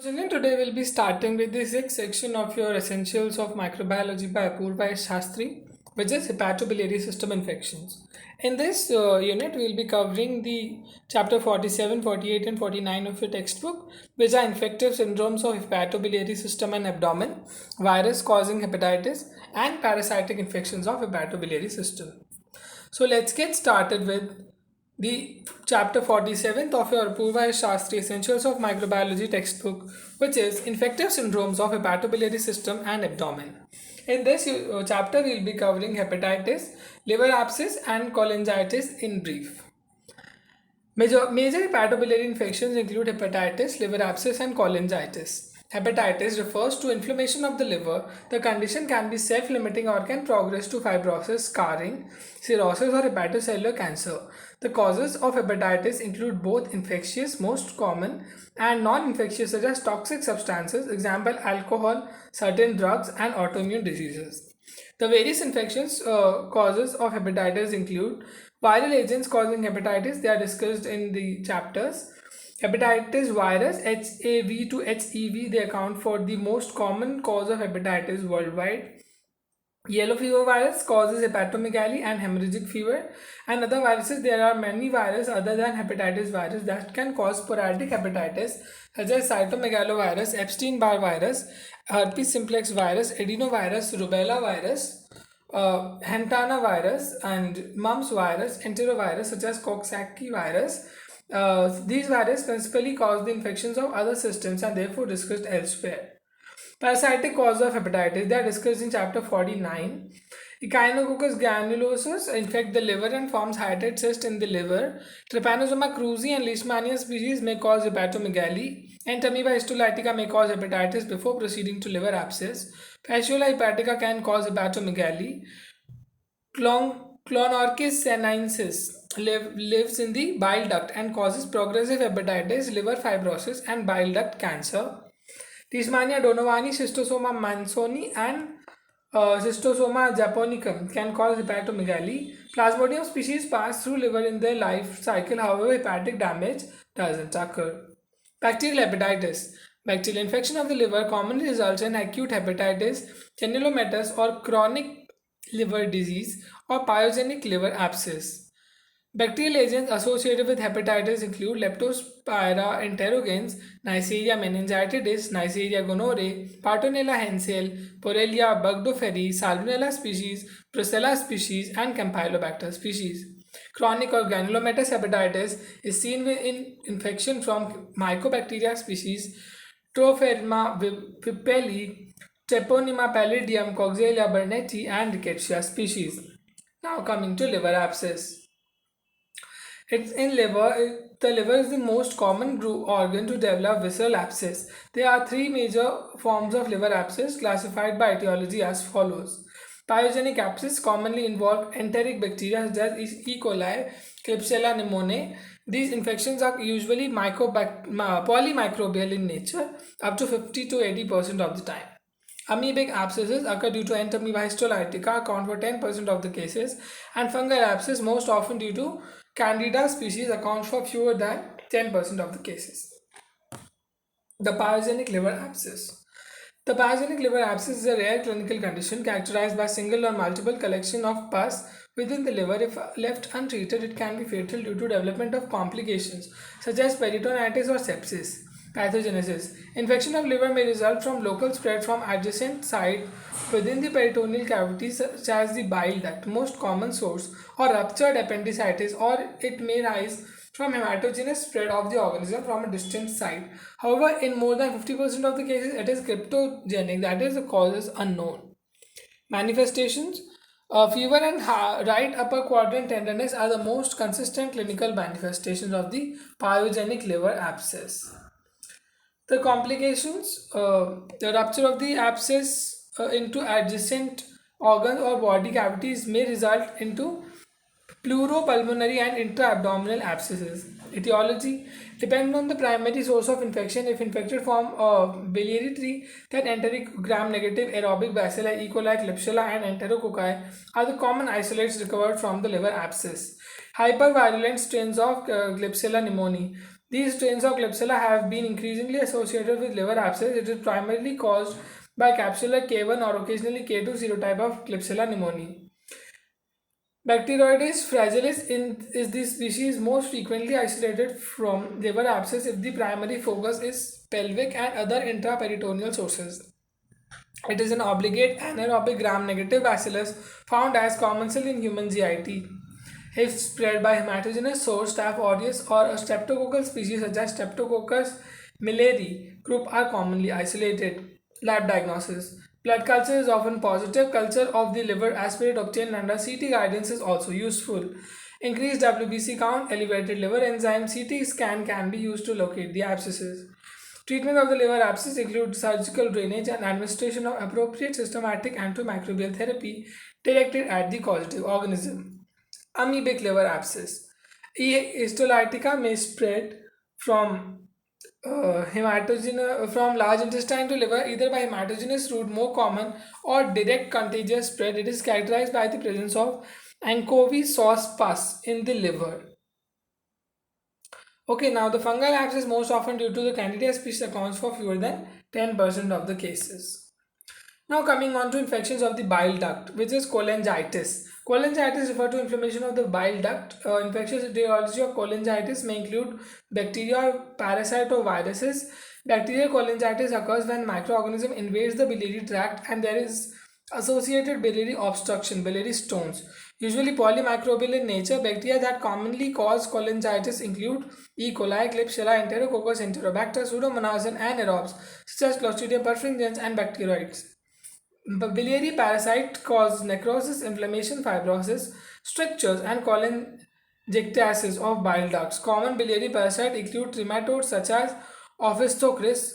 Today we'll be starting with the sixth section of your Essentials of Microbiology by Apurba Sastry, which is hepatobiliary system infections. In this unit, we'll be covering the chapter 47, 48, and 49 of your textbook, which are infective syndromes of hepatobiliary system and abdomen, virus causing hepatitis, and parasitic infections of hepatobiliary system. So let's get started with the chapter 47th of your Apurva Shastri Essentials of Microbiology textbook, which is Infective Syndromes of Hepatobiliary System and Abdomen. In this chapter, we will be covering hepatitis, liver abscess, and cholangitis in brief. Major hepatobiliary infections include hepatitis, liver abscess, and cholangitis. Hepatitis refers to inflammation of the liver. The condition can be self-limiting or can progress to fibrosis, scarring, cirrhosis, or hepatocellular cancer. The causes of hepatitis include both infectious, most common, and non-infectious such as toxic substances, example alcohol, certain drugs, and autoimmune diseases. The various infections causes of hepatitis include viral agents causing hepatitis. They are discussed in the chapters. Hepatitis virus HAV to HEV, they account for the most common cause of hepatitis worldwide. Yellow fever virus causes hepatomegaly and hemorrhagic fever. And other viruses, there are many viruses other than hepatitis virus that can cause sporadic hepatitis, such as cytomegalovirus, Epstein-Barr virus, herpes simplex virus, adenovirus, rubella virus, Hantana virus, and mumps virus, enterovirus, such as Coxsackie virus. These viruses principally cause the infections of other systems and therefore discussed elsewhere. Parasitic cause of hepatitis, they are discussed in chapter 49. Echinococcus granulosus infect the liver and forms hydrate cyst in the liver. Trypanosoma cruzi and Leishmania species may cause hepatomegaly. And Amoeba histolytica may cause hepatitis before proceeding to liver abscess. Fasciola hepatica can cause hepatomegaly. Clonorchis sinensis lives in the bile duct and causes progressive hepatitis, liver fibrosis, and bile duct cancer. Leishmania donovani, Schistosoma mansoni, and Schistosoma japonicum can cause hepatomegaly. Plasmodium species pass through liver in their life cycle, however, hepatic damage doesn't occur. Bacterial hepatitis. Bacterial infection of the liver commonly results in acute hepatitis, granulomatous, or chronic liver disease, or pyogenic liver abscess. Bacterial agents associated with hepatitis include Leptospira interrogens, Neisseria meningitidis, Neisseria gonorrhoeae, Bartonella hensel, Borrelia burgdorferi, Salmonella species, Brucella species, and Campylobacter species. Chronic or granulomatous hepatitis is seen in infection from Mycobacteria species Trophema vipelli, Treponema pallidum, Coxiella burnetii, and Rickettsia species. Now coming to liver abscess. It's in liver. The liver is the most common organ to develop visceral abscess. There are three major forms of liver abscess classified by etiology as follows. Pyogenic abscess commonly involve enteric bacteria such as E. coli, Klebsiella pneumoniae. These infections are usually polymicrobial in nature, up to 50 to 80% of the time. Amoebic abscesses occur due to Entamoeba histolytica, account for 10% of the cases, and fungal abscess, most often due to Candida species, account for fewer than 10% of the cases. The pyogenic liver abscess. The pyogenic liver abscess is a rare clinical condition characterized by single or multiple collection of pus within the liver. If left untreated, it can be fatal due to development of complications such as peritonitis or sepsis. Pathogenesis. Infection of liver may result from local spread from adjacent site within the peritoneal cavity such as the bile duct, most common source, or ruptured appendicitis, or it may rise from hematogenous spread of the organism from a distant site. However, in more than 50% of the cases, it is cryptogenic, that is, the cause is unknown. Manifestations. Fever and right upper quadrant tenderness are the most consistent clinical manifestations of the pyogenic liver abscess. The complications, the rupture of the abscess into adjacent organs or body cavities may result into pleuropulmonary and intra-abdominal abscesses. Etiology depends on the primary source of infection. If infected from biliary tree, then enteric gram-negative aerobic bacilli, E. coli, Klebsiella, and enterococci are the common isolates recovered from the liver abscess. Hypervirulent strains of Klebsiella pneumoniae. These strains of Klebsiella have been increasingly associated with liver abscess. It is primarily caused by capsular K1 or occasionally K2 serotype of Klebsiella pneumoniae. Bacteroides fragilis is the species most frequently isolated from liver abscess if the primary focus is pelvic and other intraperitoneal sources. It is an obligate anaerobic gram-negative bacillus found as commensal in human GIT. If spread by hematogenous source, Staph aureus or a streptococcal species such as Streptococcus milleri group are commonly isolated. Lab diagnosis. Blood culture is often positive. Culture of the liver aspirate obtained under CT guidance is also useful. Increased WBC count, elevated liver enzyme, CT scan can be used to locate the abscesses. Treatment of the liver abscess includes surgical drainage and administration of appropriate systematic antimicrobial therapy directed at the causative organism. Amoebic liver abscess. E. histolytica may spread from from large intestine to liver either by hematogenous route, more common, or direct contagious spread. It is characterized by the presence of anchovy sauce pus in the liver. Okay, now the fungal abscess most often due to the Candida species accounts for fewer than 10% of the cases. Now coming on to infections of the bile duct, which is cholangitis. Cholangitis refers to inflammation of the bile duct. Infectious etiology of cholangitis may include bacteria, parasite or viruses. Bacterial cholangitis occurs when microorganism invades the biliary tract and there is associated biliary obstruction, biliary stones. Usually polymicrobial in nature, bacteria that commonly cause cholangitis include E. coli, Klebsiella, Enterococcus, Enterobacter, Pseudomonas, and anaerobes such as Clostridium perfringens and bacteroides. Biliary parasite cause necrosis, inflammation, fibrosis, strictures, and cholangiectasis of bile ducts. Common biliary parasites include nematodes such as Ophistochris,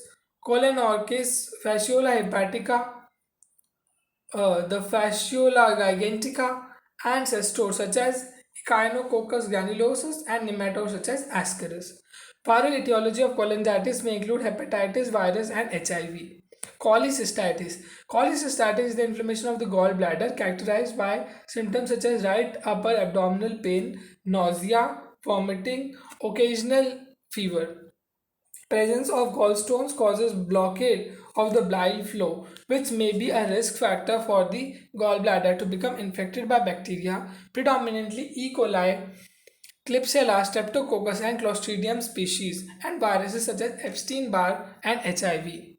Cholinorchis, Fasciola hepatica, the Fasciola gigantica, and cestode such as Echinococcus granulosus and nematodes such as Ascaris. Viral etiology of cholangitis may include hepatitis virus and HIV. Cholecystitis. Cholecystitis is the inflammation of the gallbladder characterized by symptoms such as right upper abdominal pain, nausea, vomiting, occasional fever. Presence of gallstones causes blockade of the bile flow, which may be a risk factor for the gallbladder to become infected by bacteria, predominantly E. coli, Klebsiella, Streptococcus, and Clostridium species, and viruses such as Epstein-Barr and HIV.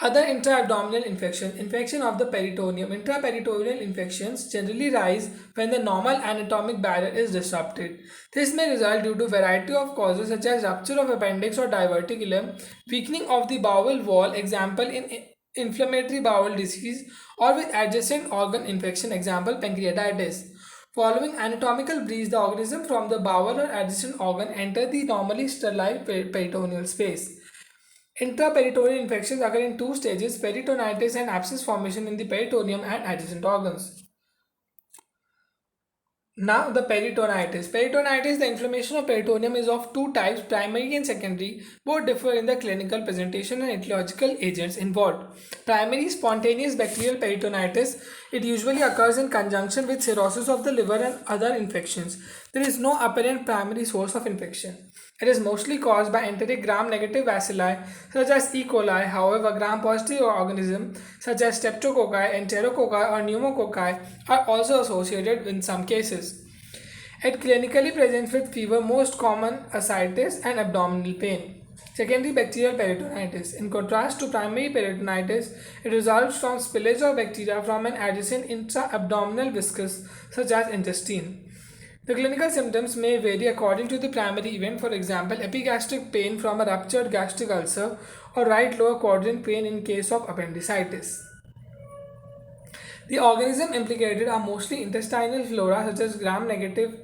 Other intra-abdominal infection of the peritoneum. Intraperitoneal infections generally rise when the normal anatomic barrier is disrupted. This may result due to variety of causes such as rupture of appendix or diverticulum, weakening of the bowel wall, example in inflammatory bowel disease, or with adjacent organ infection, example pancreatitis. Following anatomical breach, the organism from the bowel or adjacent organ enter the normally sterile peritoneal space. Intraperitoneal infections occur in two stages: peritonitis and abscess formation in the peritoneum and adjacent organs. Now the peritonitis. Peritonitis, the inflammation of peritoneum is of two types, primary and secondary. Both differ in the clinical presentation and etiological agents involved. Primary spontaneous bacterial peritonitis. It usually occurs in conjunction with cirrhosis of the liver and other infections. There is no apparent primary source of infection. It is mostly caused by enteric gram-negative bacilli such as E. coli. However, gram-positive organisms such as streptococci, enterococci, or pneumococci are also associated in some cases. It clinically presents with fever, most common ascites and abdominal pain. Secondary bacterial peritonitis. In contrast to primary peritonitis, it results from spillage of bacteria from an adjacent intra-abdominal viscus such as intestine. The clinical symptoms may vary according to the primary event, for example, epigastric pain from a ruptured gastric ulcer or right lower quadrant pain in case of appendicitis. The organisms implicated are mostly intestinal flora such as gram-negative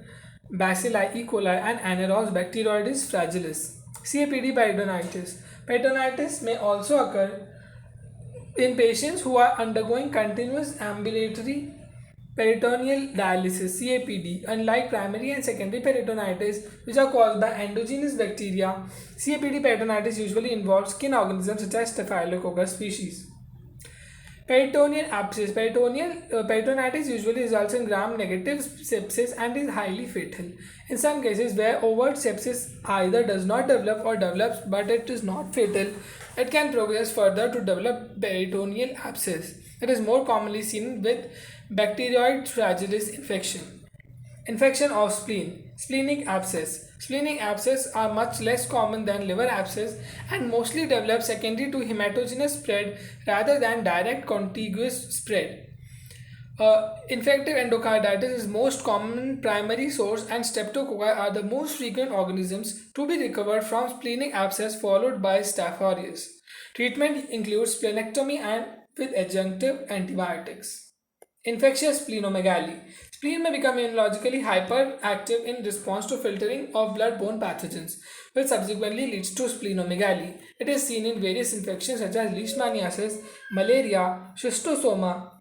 bacilli, E. coli, and anaerobes Bacteroides fragilis. CAPD peritonitis. Peritonitis may also occur in patients who are undergoing continuous ambulatory peritoneal dialysis (CAPD). Unlike primary and secondary peritonitis, which are caused by endogenous bacteria, CAPD peritonitis usually involves skin organisms such as Staphylococcus species. Peritoneal abscess. Peritonitis usually results in gram-negative sepsis and is highly fatal. In some cases where overt sepsis either does not develop or develops but it is not fatal, it can progress further to develop peritoneal abscess. It is more commonly seen with bacteroid fragilis infection. Infection of spleen. Splenic abscess. Splenic abscess are much less common than liver abscess and mostly develop secondary to hematogenous spread rather than direct contiguous spread. Infective endocarditis is most common primary source and streptococci are the most frequent organisms to be recovered from splenic abscess followed by Staph aureus. Treatment includes splenectomy and with adjunctive antibiotics. Infectious splenomegaly. Spleen may become immunologically hyperactive in response to filtering of blood-borne pathogens, which subsequently leads to splenomegaly. It is seen in various infections such as leishmaniasis, malaria, schistosoma,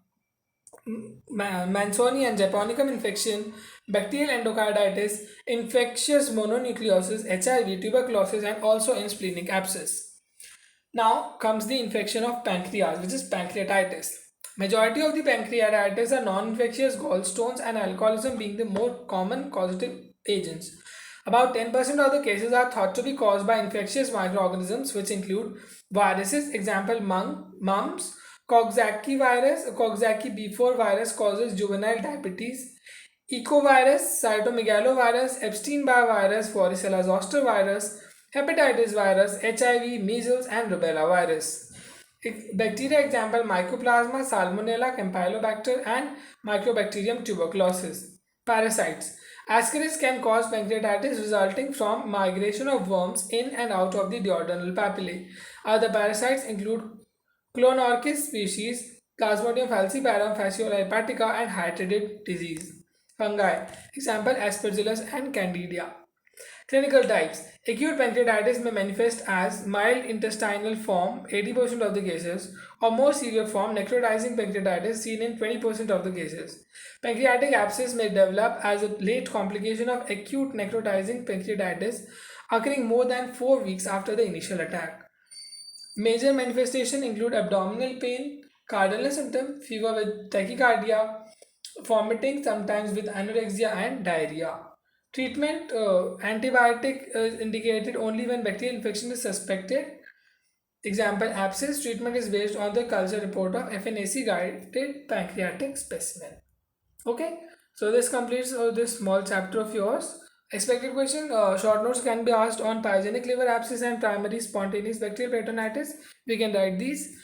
Mansoni and Japonicum infection, bacterial endocarditis, infectious mononucleosis, HIV, tuberculosis, and also in splenic abscess. Now comes the infection of pancreas, which is pancreatitis. Majority of the pancreatitis are non-infectious, gallstones and alcoholism being the more common causative agents. About 10% of the cases are thought to be caused by infectious microorganisms, which include viruses, example mumps, Coxsackie virus. Coxsackie B4 virus causes juvenile diabetes. Ecovirus, cytomegalovirus, Epstein-Barr virus, varicella zoster virus, hepatitis virus, HIV, measles, and rubella virus. Bacteria example Mycoplasma, Salmonella, Campylobacter, and Mycobacterium tuberculosis. Parasites. Ascaris can cause pancreatitis resulting from migration of worms in and out of the duodenal papillae. Other parasites include Clonorchis species, Plasmodium falciparum, Fasciola hepatica, and Hydatid disease. Fungi. Example Aspergillus and Candida. Clinical types. Acute pancreatitis may manifest as mild intestinal form 80% of the cases or more severe form necrotizing pancreatitis seen in 20% of the cases. Pancreatic abscess may develop as a late complication of acute necrotizing pancreatitis occurring more than 4 weeks after the initial attack. Major manifestations include abdominal pain, cardinal symptom, fever with tachycardia, vomiting sometimes with anorexia and diarrhea. Treatment antibiotic is indicated only when bacterial infection is suspected. Example abscess treatment is based on the culture report of FNAC guided pancreatic specimen. Okay, so this completes this small chapter of yours. Expected question, short notes can be asked on pyogenic liver abscess and primary spontaneous bacterial peritonitis. We can write these.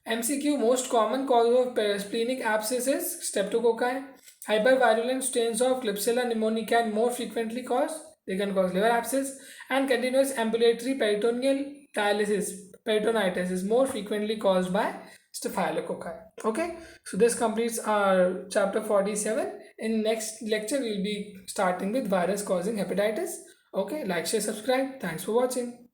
MCQ, most common cause of splenic abscess is streptococci. Hypervirulent strains of Klebsiella pneumoniae can more frequently cause, they can cause liver abscess, and continuous ambulatory peritoneal dialysis, peritonitis is more frequently caused by staphylococci. Okay, so this completes our chapter 47. In next lecture, we'll be starting with virus causing hepatitis. Okay, like, share, subscribe. Thanks for watching.